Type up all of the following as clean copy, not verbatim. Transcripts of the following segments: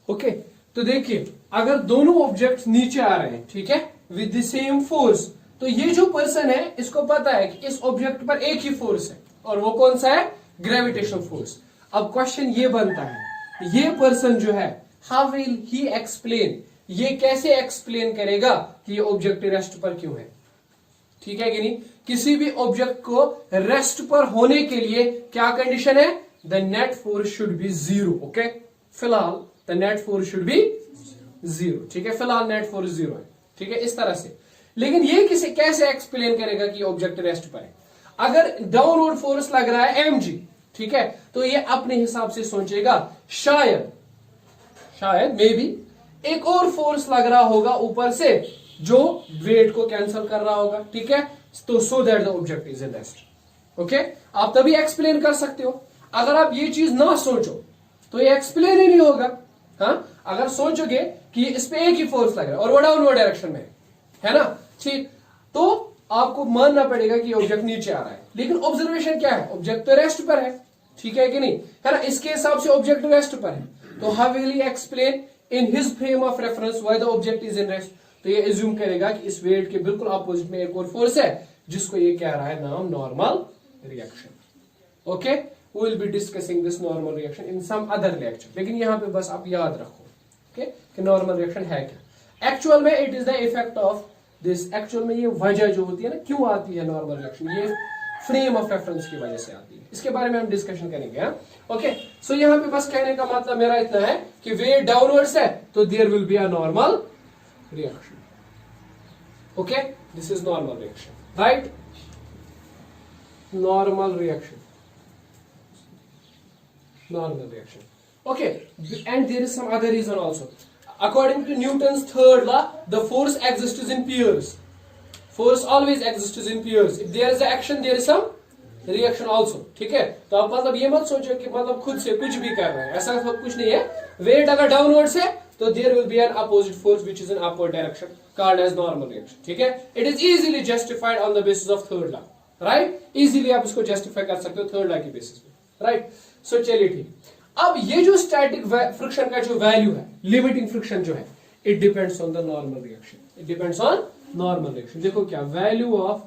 Okay, तो देखिए अगर दोनों ऑब्जेक्ट्स नीचे आ रहे हैं, ठीक है, विद द सेम फोर्स, तो ये जो पर्सन है इसको पता है कि इस ऑब्जेक्ट पर एक ही फोर्स है, और वो कौन सा है? Gravitational force. अब क्वेश्चन ये बनता है, ये पर्सन जो है, हाउ विल ही एक्सप्लेन, ये कैसे एक्सप्लेन करेगा कि ये ऑब्जेक्ट रेस्ट पर क्यों है? ठीक है कि नहीं? किसी भी ऑब्जेक्ट को रेस्ट पर होने के लिए क्या कंडीशन है? The net force should be zero. Okay, फिलहाल the net force should be zero. ठीक है, फिलहाल नेट फोर्स जीरो है। ठीक है, इस तरह से। लेकिन ये किसे कैसे एक्सप्लेन करेगा कि ऑब्जेक्ट रेस्ट पर है? अगर डाउनवर्ड फोर्स लग रहा है mg, ठीक है, तो ये अपने हिसाब से सोचेगा शायद मे बी एक और फोर्स लग रहा होगा ऊपर से जो वेट को कैंसिल कर रहा होगा। ठीक है, तो so that the object is in rest. Okay, आप तभी एक्सप्लेन कर सकते हो। अगर आप ये चीज ना सोचो तो ये एक्सप्लेन ही नहीं होगा। हाँ, अगर सोचोगे कि इस पे एक ही फोर्स लग रहा है और वो डाउनवर्ड डायरेक्शन में है ना, ठीक, तो आपको मानना पड़ेगा कि ऑब्जेक्ट नीचे आ रहा है। लेकिन ऑब्जर्वेशन क्या है? ऑब्जेक्ट तो रेस्ट पर है, ठीक है कि नहीं, है ना? इसके हिसाब से ऑब्जेक्ट रेस्ट पर है, तो how will he explain in his frame of reference why the object is in rest? तो ये एज्यूम करेगा कि इस वेट के बिल्कुल अपोजिट में एक और फोर्स है जिसको ये कह रहा है नाम normal reaction. Okay, we will be discussing this normal reaction in some other lecture, लेकिन यहां पे बस आप याद रखो ओके कि नॉर्मल रिएक्शन है क्या। एक्चुअल में it is the effect of this, actual में ये वजह जो होती है ना, क्यों आती है नॉर्मल रिएक्शन, ये फ्रेम ऑफ रेफरेंस की वजह से आती है। इसके बारे में हम डिस्कशन करेंगे। ओके, सो यहाँ पे बस कहने का मतलब मेरा इतना है कि वेट डाउनवर्ड्स है तो there will be a normal reaction. Okay, this is normal reaction, right? Normal reaction. Okay, and there is some other reason also. According to Newton's third law, the force exists in pairs. Force always exists in pairs. If there is action, there is some reaction also. ठीक है, तो आप मतलब ये मत सोचो कि मतलब खुद से कुछ भी कर रहे हैं, ऐसा कुछ नहीं है। वेट अगर डाउनवर्ड्स है तो there will be an opposite force which is in upward direction called as normal reaction. ठीक है, it is easily justified on the basis of third law, right? easily आप इसको justify कर सकते हो third law की basis पे, right? so चलिए ठीक। अब ये जो static friction का जो value है, limiting friction जो है, it depends on the normal reaction. It depends on normal reaction. देखो क्या value of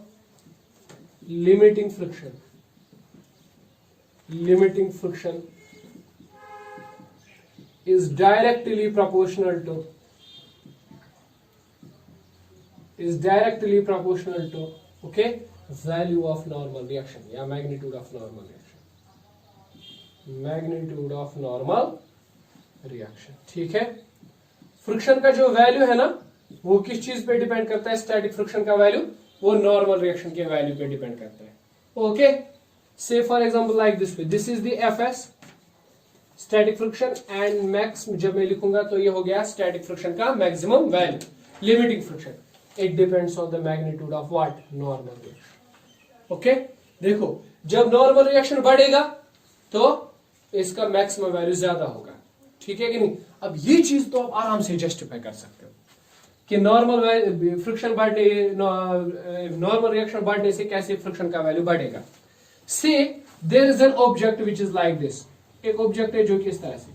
limiting friction is directly proportional to okay value of normal reaction या magnitude of normal reaction। ठीक है, friction का जो value है ना वो किस चीज पे डिपेंड करता है? स्टैटिक फ्रिक्शन का वैल्यू वो नॉर्मल रिएक्शन के वैल्यू पे डिपेंड करता है। ओके, से for example like this way, this is the FS static friction and max, जब मैं लिखूंगा तो ये हो गया स्टैटिक फ्रिक्शन का maximum value. Limiting friction, it depends on the magnitude of what? Normal reaction. Okay, देखो जब नॉर्मल रिएक्शन बढ़ेगा तो इसका मैक्सिमम वैल्यू ज्यादा होगा, ठीक है कि नहीं? अब ये चीज तो आप आराम से जस्टिफाई कर सकते हो कि नॉर्मल फ्रिक्शन बढ़ने, नॉर्मल रिएक्शन बढ़ने से कैसे फ्रिक्शन का वैल्यू बढ़ेगा। Say there is an object which is like this, एक ऑब्जेक्ट है जो कि इस तरह से,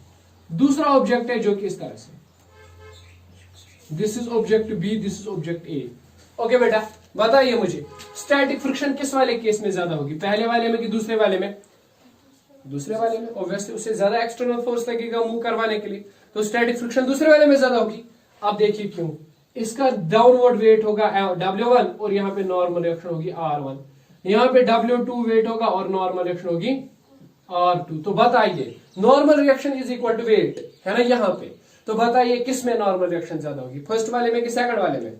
दूसरा ऑब्जेक्ट है जो कि इस तरह से, this is object B, this is object A. Okay बेटा बताइए मुझे स्टैटिक फ्रिक्शन किस वाले केस में ज्यादा होगी, पहले वाले में कि दूसरे वाले में? दूसरे वाले में। ऑब्वियसली उससे ज्यादा एक्सटर्नल फोर्स लगेगा मूव करवाने के लिए, तो स्टैटिक फ्रिक्शन दूसरे वाले में ज्यादा होगी। अब देखिए क्यों, इसका डाउनवर्ड वेट होगा W1 और यहाँ पे नॉर्मल रिएक्शन होगी R1, यहाँ पे W2 वेट होगा और नॉर्मल रिएक्शन होगी R2। तो बताइए normal reaction is equal to weight है ना यहाँ पे, तो बताइए किस में नॉर्मल रिएक्शन ज्यादा होगी, फर्स्ट वाले में कि सेकंड वाले में?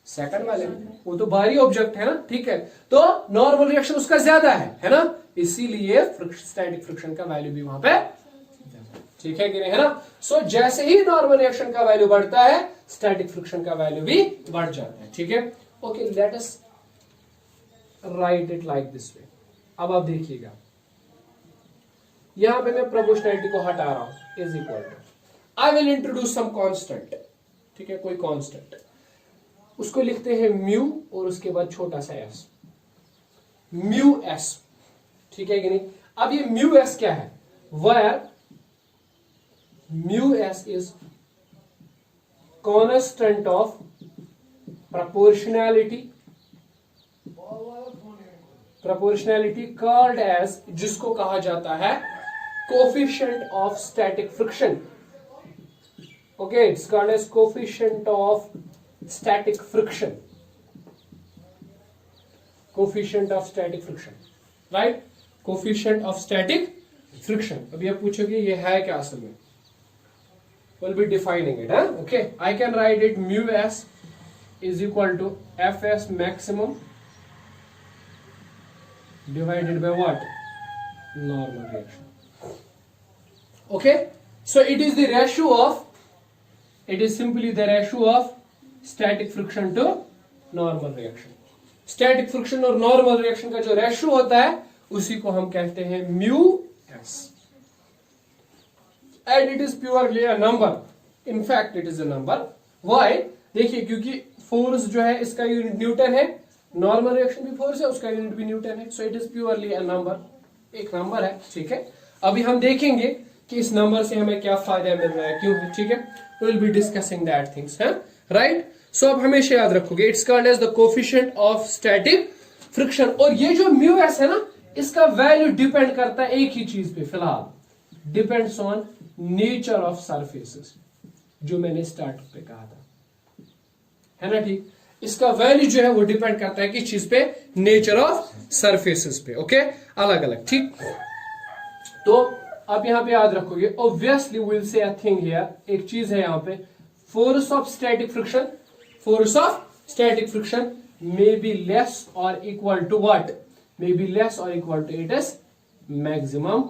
सेकंड वाले में, वो तो बाहरी ऑब्जेक्ट है ना, ठीक है, तो नॉर्मल रिएक्शन उसका ज्यादा है ना, इसीलिए स्टैटिक फ्रिक्शन का वैल्यू भी वहां पे, ठीक है कि नहीं, है ना। सो जैसे ही नॉर्मल रिएक्शन का वैल्यू बढ़ता है स्टैटिक फ्रिक्शन का वैल्यू भी बढ़ जाता है, ठीक है। Okay, let us right it like this वे। अब आप देखिएगा यहां पे मैं प्रोपोर्शनैलिटी को हटा रहा हूं, is equal to, I will introduce some constant, ठीक है, कोई कांस्टेंट, उसको लिखते हैं म्यू और उसके बाद छोटा सा एस, म्यू एस, ठीक है कि नहीं। अब ये म्यू एस क्या है? Where mu s is constant of proportionality called as, जिसको कहा जाता है coefficient of static friction. Okay, it's called as coefficient of static friction. Coefficient of static friction, right? Coefficient of static friction. अभी आप पूछोगे ये है क्या असल में? We'll be defining it, huh? Okay, I can write it mu s is equal to fs maximum divided by what? Normal reaction. Okay, so it is simply the ratio of static friction to normal reaction. Static friction और normal reaction का जो ratio होता है उसी को हम कहते हैं mu s. And it is purely a number. In fact, it is a number. Why? देखिए, क्योंकि force जो है इसका यूनिट न्यूटन है, नॉर्मल रिएक्शन भी फोर्स है, उसका यूनिट भी न्यूटन है. So it is purely a number, एक नंबर है. ठीक है, अभी हम देखेंगे कि इस नंबर से हमें क्या फायदा मिल रहा है, क्यों है. ठीक है, we will be discussing that things, है राइट. सो अब हमेशा याद रखोगे, it's called as the coefficient of static friction. और ये जो म्यू एस है ना, इसका वैल्यू डिपेंड करता है एक ही चीज पे फिलहाल, depends on nature of surfaces, जो मैंने स्टार्ट पे कहा था, है ना. ठीक, इसका वैल्यू जो है वो डिपेंड करता है किस चीज पे, नेचर ऑफ सरफेसेस पे. ओके, अलग अलग. ठीक, तो आप यहां पे याद रखोगे, obviously will say a thing here, एक चीज है यहां पे, force of static friction, force of static friction may be less or equal to what, may be less or equal to it is maximum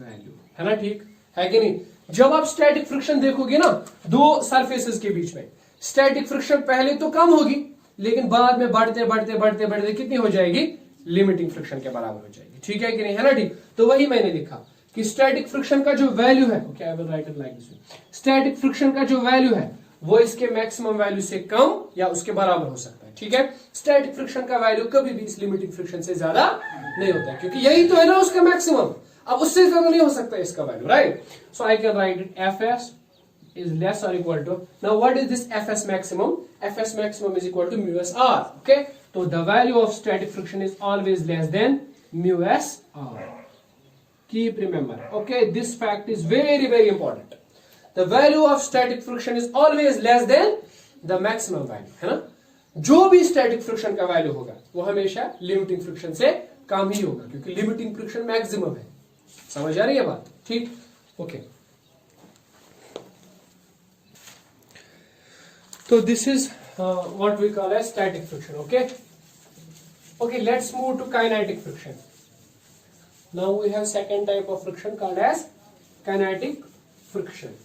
value, है ना. ठीक है कि नहीं. जब आप स्टैटिक फ्रिक्शन देखोगे ना दो सरफेसेस के बीच में, स्टैटिक फ्रिक्शन पहले तो कम होगी, लेकिन बाद में बढ़ते बढ़ते बढ़ते बढ़ते कितनी हो जाएगी, लिमिटिंग फ्रिक्शन के बराबर हो जाएगी. ठीक है कि नहीं, है ना. ठीक, तो वही मैंने लिखा कि स्टैटिक फ्रिक्शन का जो वैल्यू है, okay I will write it like this, static friction का जो वैल्यू है वो इसके मैक्सिमम वैल्यू से कम या उसके बराबर हो सकता है. ठीक है, स्टैटिक फ्रिक्शन का वैल्यू कभी भी इस लिमिटिंग फ्रिक्शन से ज्यादा नहीं होता है, क्योंकि यही तो है ना उसका मैक्सिमम. अब उससे ज्यादा नहीं हो सकता इसका value, right. So I can write it F S is less or equal to, now what is this fs maximum? Fs maximum is equal to mu s r. Okay, so the value of static friction is always less than mu s r. Keep remember, okay, this fact is very very important. The value of static friction is always less than the maximum value, है ना. जो भी static friction का value होगा वो हमेशा limiting friction से कम ही होगा, क्योंकि limiting friction maximum है. समझ आ रही है बात. ठीक, okay. So this is what we call as static friction. Okay, okay, let's move to kinetic friction. Now we have second type of friction called as kinetic friction.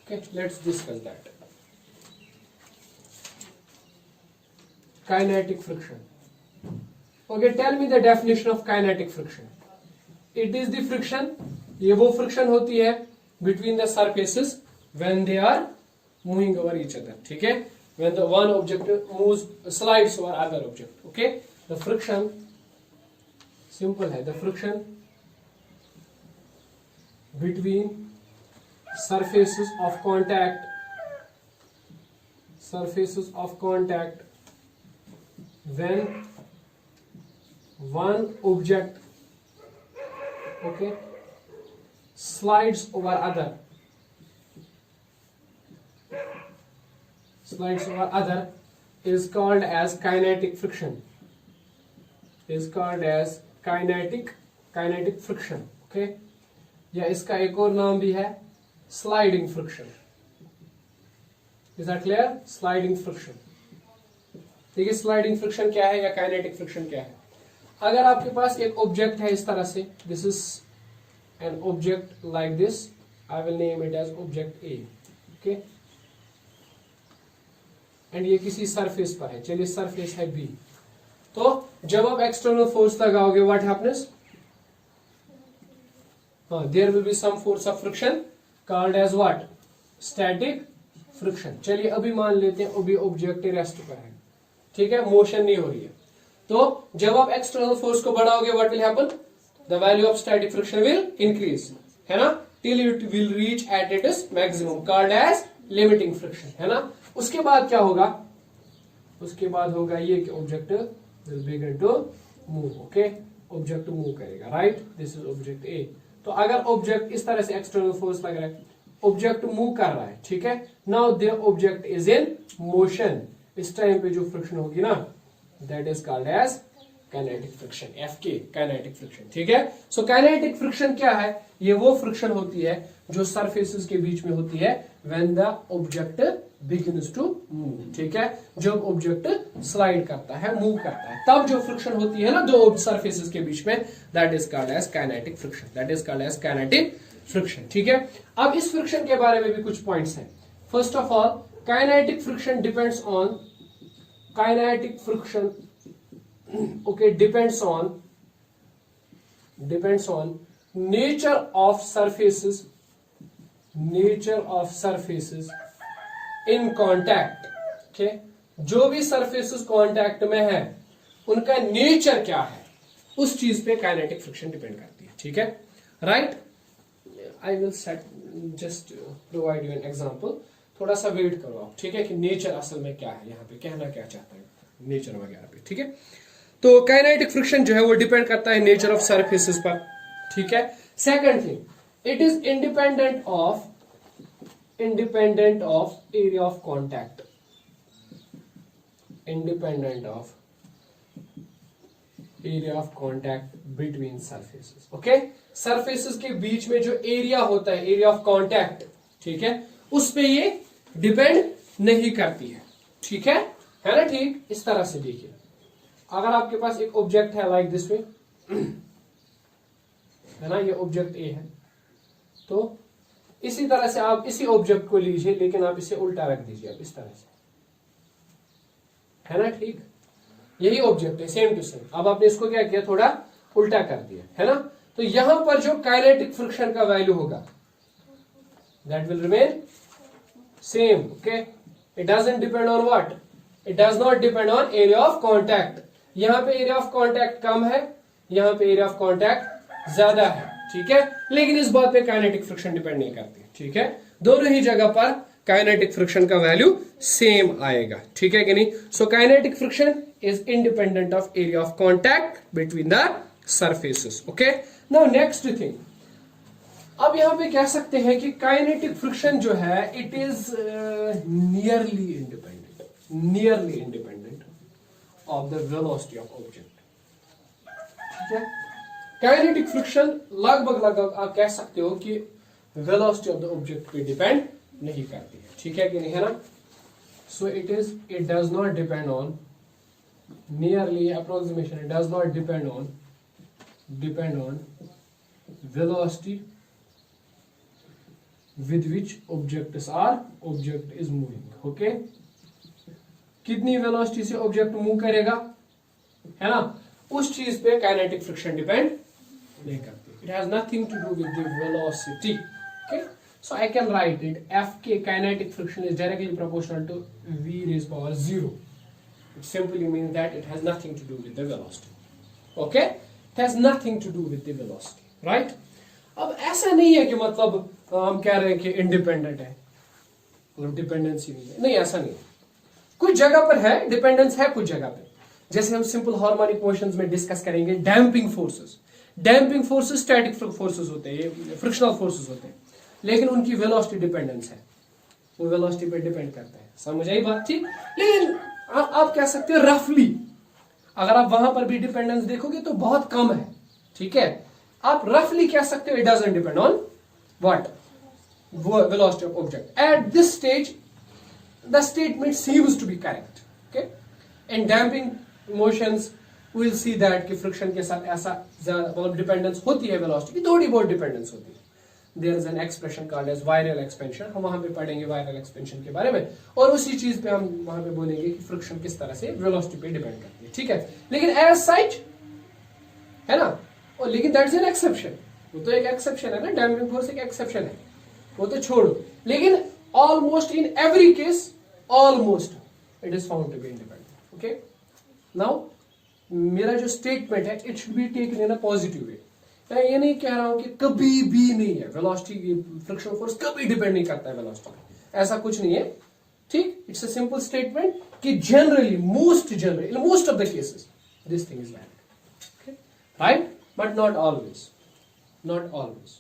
Okay, let's discuss that. Kinetic friction. Okay, tell me the definition of kinetic friction. It is the friction, ये वो friction होती है between the surfaces when they are moving over each other. ठीक है, when the one object moves, slides over other object. Okay, the friction simple है, the friction between surfaces of contact when one object, okay, slides over other is called as kinetic friction, kinetic friction. okay, या इसका एक और नाम भी है sliding friction. Is that clear? Sliding friction. ठीक है, स्लाइडिंग फ्रिक्शन क्या है या काइनेटिक फ्रिक्शन क्या है? अगर आपके पास एक ऑब्जेक्ट है इस तरह से, this is an object like this, I will name it as object A. Okay, and ये किसी सरफेस पर है, चलिए सरफेस है बी. तो जब आप एक्सटर्नल फोर्स लगाओगे, what happens? There will be some force of friction called as what? Static friction. चलिए अभी मान लेते हैं अभी ऑब्जेक्ट रेस्ट पर है, ठीक है, मोशन नहीं हो रही है. तो जब आप एक्सटर्नल फोर्स को बढ़ाओगे, what will happen? The value of static friction will increase, है ना, till it will reach at its maximum, called as limiting friction, है ना। उसके बाद क्या होगा, उसके बाद होगा ये कि object will begin to move, okay, object move करेगा, right, this is object A. तो अगर ऑब्जेक्ट इस तरह से एक्सटर्नल फोर्स लग रहा है, ऑब्जेक्ट मूव कर रहा है, ठीक है, now the object is in motion, इस टाइम पे जो फ्रिक्शन होगी ना, that is called as kinetic friction, FK, kinetic friction, ठीक है। सो काइनेटिक फ्रिक्शन क्या है, ये वो फ्रिक्शन होती है जो सरफेसेस के बीच में होती है when the object begins to move, ठीक है, जब ऑब्जेक्ट स्लाइड करता है, मूव करता है, तब जो फ्रिक्शन होती है ना दो सरफेसेस के बीच में, that is called as kinetic friction, that is called as kinetic friction, ठीक है। अब इस फ्रिक्शन के बारे में भी कुछ पॉइंट्स हैं। First of all, kinetic friction depends on, kinetic friction okay depends on nature of surfaces in contact, okay, जो भी surfaces कांटेक्ट में है उनका नेचर क्या है, उस चीज पे काइनेटिक फ्रिक्शन डिपेंड करती है, ठीक है, right. I will set just provide you an example, थोड़ा सा वेट करो आप, ठीक है, कि नेचर असल में क्या है, यहाँ पे कहना क्या चाहता है नेचर वगैरह पे, ठीक है। तो काइनेटिक फ्रिक्शन जो है वो डिपेंड करता है नेचर ऑफ सरफेसेस पर, ठीक है। Second thing, it is independent of area of contact, independent of area of contact between surfaces, okay, surfaces के बीच में जो एरिया होता है, एरिया ऑफ कांटेक्ट, ठीक है, उस पे ये डिपेंड नहीं करती है, ठीक है ना, ठीक। इस तरह से देखिए, अगर आपके पास एक ऑब्जेक्ट है लाइक दिस वे, है ना, ये ऑब्जेक्ट ए है, तो इसी तरह से आप इसी ऑब्जेक्ट को लीजिए, लेकिन आप इसे उल्टा रख दीजिए, आप इस तरह से, है ना, ठीक, यही ऑब्जेक्ट है सेम टू सेम, अब आपने इसको क्या किया, थोड़ा उल्टा कर दिया, है ना। तो यहां पर जो काइनेटिक फ्रिक्शन का वैल्यू होगा that will remain same, okay, it doesn't depend on what, it does not depend on area of contact. यहां पे एरिया ऑफ कांटेक्ट कम है, यहां पे एरिया ऑफ कांटेक्ट ज्यादा है, ठीक है, लेकिन इस बात पे काइनेटिक फ्रिक्शन डिपेंड नहीं करती, ठीक है, दोनों ही जगह पर काइनेटिक फ्रिक्शन का वैल्यू सेम आएगा, ठीक है कि नहीं। So kinetic friction is independent of area of contact between the surfaces, okay. Now next thing, अब यहां पे कह सकते हैं कि काइनेटिक फ्रिक्शन जो है it is nearly independent of the velocity of object, ठीक है। काइनेटिक फ्रिक्शन लगभग आप कह सकते हो कि वेलोसिटी ऑफ द ऑब्जेक्ट पे डिपेंड नहीं करती है, ठीक है कि नहीं, है ना। So it does not depend on, nearly approximation, it does not depend on velocity with which object is moving, okay, कितनी वेलोसिटी से ऑब्जेक्ट मूव करेगा, है ना, उस चीज पे काइनेटिक फ्रिक्शन डिपेंड नहीं करती, it has nothing to do with the velocity, okay. So I can write it, Fk kinetic friction is directly proportional to v raised power 0, it simply means that it has nothing to do with the velocity, okay, it has nothing to do with the velocity, right। अब ऐसा नहीं है कि मतलब हम कह रहे हैं कि इंडिपेंडेंट है, मतलब डिपेंडेंसी नहीं, ऐसा नहीं है, कुछ जगह पर है डिपेंडेंस, है कुछ जगह पे, जैसे हम सिंपल हार्मोनिक मोशंस में डिस्कस करेंगे, डैम्पिंग फोर्सेस स्टैटिक फोर्सेस होते हैं, फ्रिक्शनल फोर्सेस होते हैं, लेकिन उनकी वेलोसिटी डिपेंडेंस है, वो वेलोसिटी पे डिपेंड करता है, समझ आई बात, ठीक। लेकिन आप कह सकते हो रफली, अगर आप वहां पर भी डिपेंडेंस देखोगे तो बहुत कम है, ठीक है, आप रफली कह सकते हो it doesn't depend on what, velocity of object. At this stage the statement seems to be correct, okay। in damping motions we will see that कि friction के साथ ऐसा ज्यादा डिपेंडेंस होती है, वेलोसिटी की थोड़ी बहुत डिपेंडेंस होती है, there is an expression called as viral expansion, हम वहां पे पढ़ेंगे viral expansion के बारे में, और उसी चीज पे हम वहां पे बोलेंगे कि फ्रिक्शन किस तरह से वेलोसिटी पे डिपेंड करती है, ठीक है। लेकिन एज सच, है ना, और लेकिन दैट्स एन एक्सेप्शन, वो तो एक एक्सेप्शन है ना, डैम्पिंग फोर्स एक एक्सेप्शन है, वो तो छोड़ो, लेकिन almost in every case, almost it is found to be independent, okay. Now मेरा जो स्टेटमेंट है it should be taken in a positive way, मैं ये नहीं कह रहा हूं कि कभी भी नहीं है वेलोसिटी, फ्रिक्शनल फोर्स कभी डिपेंड नहीं करता है वेलोसिटी पे, ऐसा कुछ नहीं है, ठीक। इट्स अ सिंपल स्टेटमेंट कि generally, most generally, in most of the cases this thing is valid, right, but not always, not always.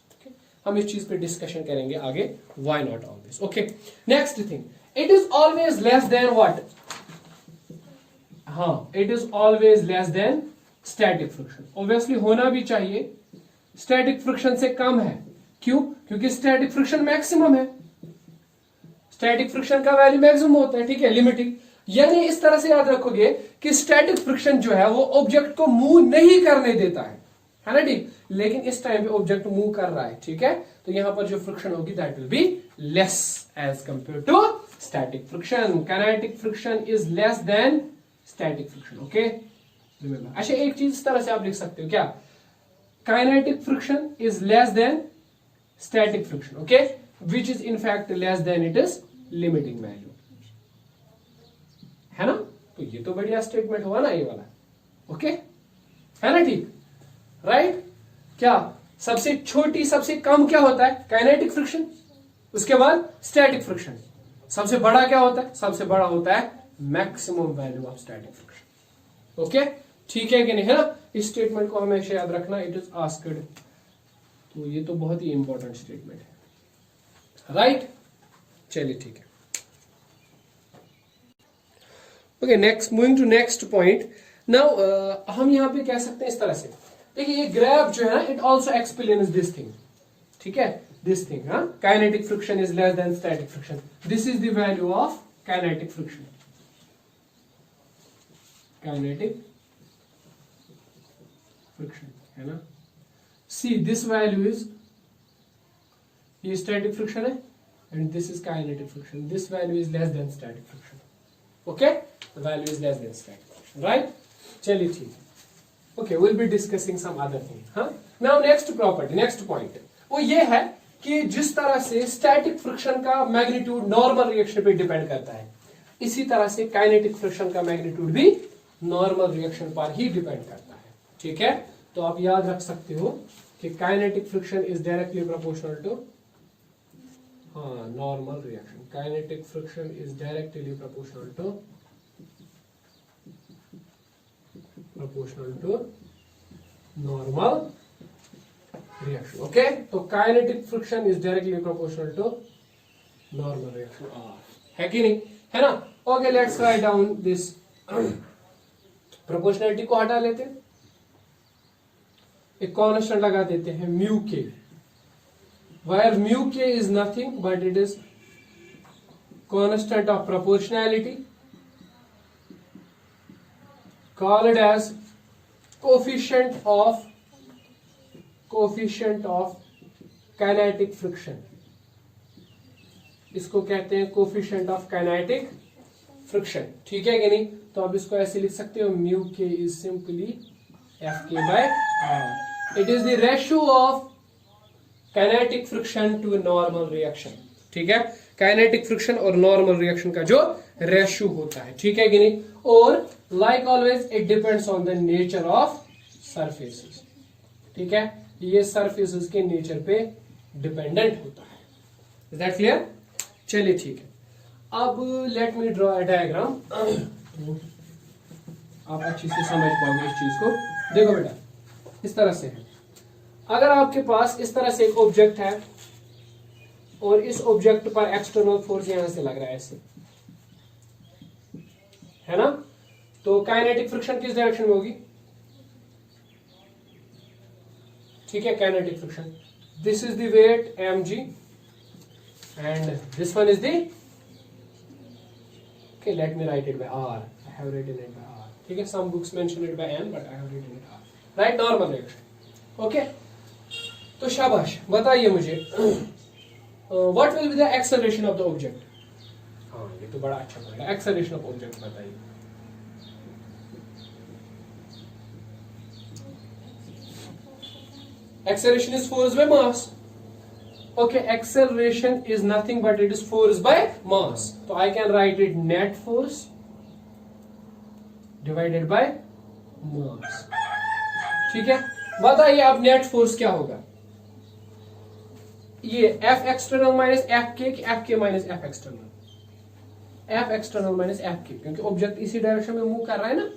हम इस चीज पे डिस्कशन करेंगे आगे, why not always. Okay, next thing, it is always less than what, हाँ, it is always less than static friction. Obviously होना भी चाहिए, स्टैटिक फ्रिक्शन से कम है, क्यों? क्योंकि स्टैटिक फ्रिक्शन मैक्सिमम है, स्टैटिक फ्रिक्शन का वैल्यू मैक्सिमम होता है, ठीक है, लिमिटिंग। यानी इस तरह से याद रखोगे कि स्टैटिक फ्रिक्शन जो है वो ऑब्जेक्ट को मूव नहीं करने देता है ना, ठीक, लेकिन इस टाइम पे ऑब्जेक्ट मूव कर रहा है, ठीक है, तो यहां पर जो फ्रिक्शन होगी that will be less as compare to static friction. Kinetic friction is less than static friction, okay, remember. अच्छा, एक चीज इस तरह से आप लिख सकते हो क्या, kinetic friction is less than static friction, okay, which is in fact less than it is limiting value, है ना। तो ये तो बढ़िया स्टेटमेंट हुआ ना ये वाला, ओके, है ना, ठीक, राइट। क्या सबसे छोटी, सबसे कम क्या होता है, काइनेटिक फ्रिक्शन, उसके बाद स्टैटिक फ्रिक्शन, सबसे बड़ा क्या होता है, सबसे बड़ा होता है maximum value of static friction, okay, ठीक है कि नहीं, है ना। इस स्टेटमेंट को हमेशा याद रखना, इट इज आस्क्ड, तो ये तो बहुत ही इंपॉर्टेंट स्टेटमेंट है, राइट। चलिए ठीक है, okay, next, moving to next point now. हम यहां पे कह सकते हैं इस तरह से, देखिए ये ग्राफ जो है ना, it also explains this thing, ठीक है, दिस थिंग, हाँ, kinetic friction is less than static friction, this is the value of kinetic friction, kinetic friction, है ना। सी दिस वैल्यू इज, ये स्टैटिक फ्रिक्शन है and this is kinetic friction, this value is less than static friction, okay, the value is less than static friction, right. चलिए ठीक है, okay, will be discussing some other thing, हाँ। Now next property, next point वो ये है कि जिस तरह से स्टैटिक फ्रिक्शन का मैग्नीट्यूड नॉर्मल रिएक्शन पे डिपेंड करता है, इसी तरह से काइनेटिक फ्रिक्शन का मैग्नीट्यूड भी नॉर्मल रिएक्शन पर ही डिपेंड करता है, ठीक है। तो आप याद रख सकते हो कि kinetic friction is directly proportional to, हाँ, normal reaction, kinetic friction is directly proportional to normal reaction, okay. तो kinetic friction is directly proportional to normal reaction, है कि नहीं, है ना। Okay, let's write down this, proportionality को हटा लेते हैं, एक कांस्टेंट लगा देते हैं म्यू के, where mu k is nothing but it is constant of proportionality called as coefficient of kinetic friction, इसको कहते हैं coefficient of kinetic friction, ठीक है कि नहीं। तो अब इसको ऐसे लिख सकते हो, mu k is simply Fk by R, it is the ratio of kinetic friction to normal reaction, ठीक है, काइनेटिक फ्रिक्शन और नॉर्मल रिएक्शन का जो रेशियो होता है, ठीक है कि नहीं। और like always it depends on the nature of surfaces, ठीक है, ये सरफेसेस के नेचर पे डिपेंडेंट होता है, इज दैट क्लियर। चलिए ठीक है, अब let me draw a diagram, आप अच्छी से समझ पाओगे इस चीज को। देखो बेटा, इस तरह से है, अगर आपके पास इस तरह से एक ऑब्जेक्ट है और इस ऑब्जेक्ट पर एक्सटर्नल फोर्स यहां से लग रहा है ऐसे, है ना, तो काइनेटिक फ्रिक्शन किस डायरेक्शन में होगी, ठीक है, kinetic friction, this is the weight mg and this one is the, okay, let me write it by r, I have written it by r, ठीक है, some books mention it by n but I have written it r, right, normal reaction, okay. तो शाबाश, बताइए मुझे, what will be the acceleration of the object, हाँ, ये तो बड़ा अच्छा पॉइंट है, एक्सेलरेशन ऑफ ऑब्जेक्ट बताइए। Acceleration is force by mass. Okay, acceleration is nothing but it is force by mass. So I can write it net force divided by mass. ठीक है, बताइए आप नेट फोर्स क्या होगा, ये F external minus F के minus F external, F external minus F के, क्योंकि ऑब्जेक्ट इसी डायरेक्शन में मूव कर रहा है ना,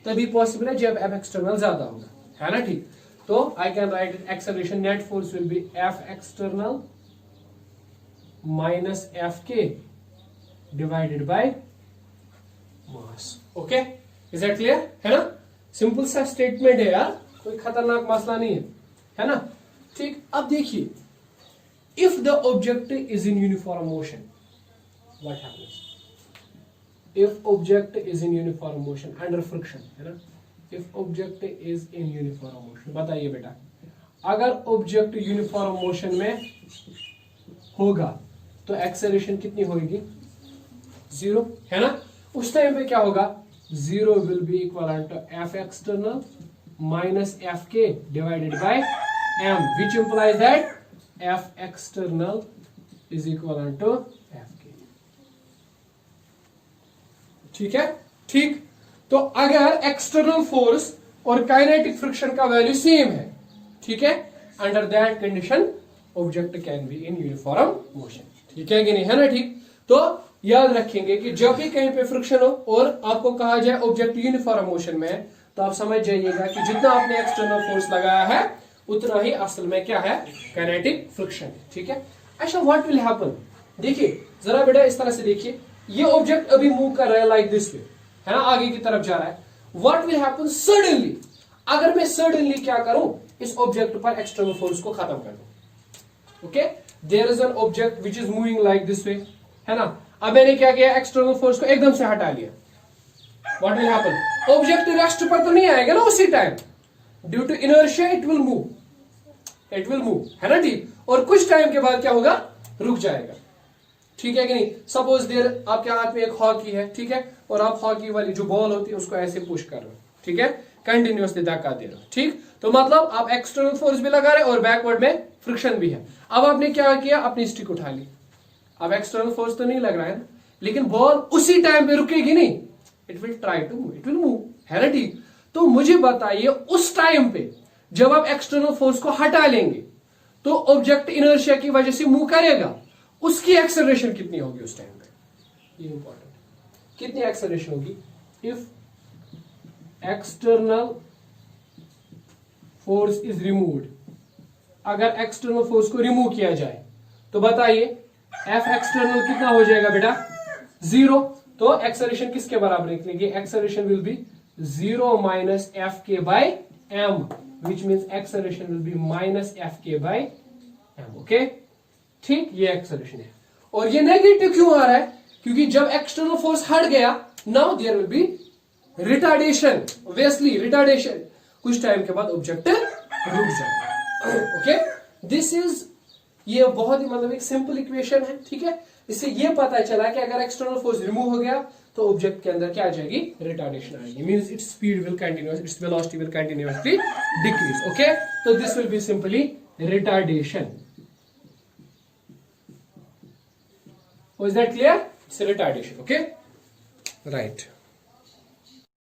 तभी पॉसिबल है जब एफ एक्सटर्नल ज्यादा होगा, है ना ठीक। तो I can write it acceleration net force will be F external minus F K divided by mass. Okay, is that clear, है ना, सिंपल सा स्टेटमेंट है यार, कोई खतरनाक मसला नहीं है ना ठीक। अब देखिए, if the object is in uniform motion, what happens, if object is in uniform motion under friction, है ना, if object is in uniform motion, बताइए बेटा, अगर ऑब्जेक्ट यूनिफॉर्म मोशन में होगा तो एक्सेलरेशन कितनी होगी, 0, है ना। उस टाइम पे क्या होगा, 0 will be equal to F external minus F K divided by M, which implies that F external is equal to F K. ठीक है, ठीक। तो अगर एक्सटर्नल फोर्स और काइनेटिक फ्रिक्शन का वैल्यू सेम है, ठीक है, under that condition object can be in uniform motion, ठीक है कि नहीं, है ना ठीक। तो याद रखेंगे कि जब भी कहीं पे फ्रिक्शन हो और आपको कहा जाए ऑब्जेक्ट यूनिफॉर्म मोशन में है, तो आप समझ जाइएगा कि जितना आपने एक्सटर्नल फोर्स लगाया है उतना ही असल में क्या है, काइनेटिक फ्रिक्शन है, ठीक है। अच्छा, व्हाट विल हैपन, देखिए जरा बेटा इस तरह से देखिए, ये ऑब्जेक्ट अभी मूव कर रहा है लाइक दिस वे, है ना, आगे की तरफ जा रहा है। व्हाट विल हैपन सडनली, अगर मैं सडनली क्या करूं, इस ऑब्जेक्ट पर एक्सटर्नल फोर्स को खत्म कर दूं। Okay, there is an object which is moving like this way, है ना, अब मैंने क्या किया, एक्सटर्नल फोर्स को एकदम से हटा लिया। What will happen, object rest पर तो नहीं आएगा ना उसी time, due to inertia it will move, it will move, है ना ठीक। और कुछ टाइम के बाद क्या होगा, रुक जाएगा, ठीक है कि नहीं। सपोज देयर आपके हाथ में एक हॉकी है, ठीक है, और आप हॉकी वाली जो बॉल होती है उसको ऐसे पुश कर रहे हो, ठीक है, कंटिन्यूअसली धक्का दे रहे हो, ठीक। तो मतलब आप एक्सटर्नल फोर्स भी लगा रहे हो और बैकवर्ड में फ्रिक्शन भी है। अब आपने क्या किया, अपनी स्टिक उठा ली, अब एक्सटर्नल फोर्स तो नहीं लग रहा है ना, लेकिन बॉल उसी टाइम पे रुकेगी नहीं, it will try to move, it will move, है ना ठीक। तो मुझे बताइए उस टाइम पे जब आप एक्सटर्नल फोर्स को हटा लेंगे तो ऑब्जेक्ट इनर्शिया की वजह से मूव करेगा, उसकी एक्सेलरेशन कितनी होगी उस टाइम पे, ये इंपॉर्टेंट, कितनी एक्सेलरेशन होगी। If external force is removed, अगर एक्सटर्नल फोर्स को रिमूव किया जाए तो बताइए एफ एक्सटर्नल कितना हो जाएगा बेटा, 0। तो एक्सेलरेशन किसके बराबर निकलेगी, acceleration will be 0 minus F K by M, which means acceleration will be minus F K by M. Okay ठीक, ये एक्सेलरेशन है। और ये नेगेटिव क्यों आ रहा है, क्योंकि जब एक्सटर्नल फोर्स हट गया, now there will be retardation, obviously retardation, कुछ टाइम के बाद ऑब्जेक्ट रुक जाएगा। ओके, दिस इज, ये बहुत ही मतलब एक सिंपल इक्वेशन है, ठीक है। इससे ये पता चला कि अगर एक्सटर्नल फोर्स रिमूव हो गया तो ऑब्जेक्ट के अंदर क्या आ जाएगी, रिटार्डेशन आएगी, means its speed will continuous, its velocity will continuously decrease. Okay, तो this will be simply retardation. Was that clear? It's a retardation. Okay, right.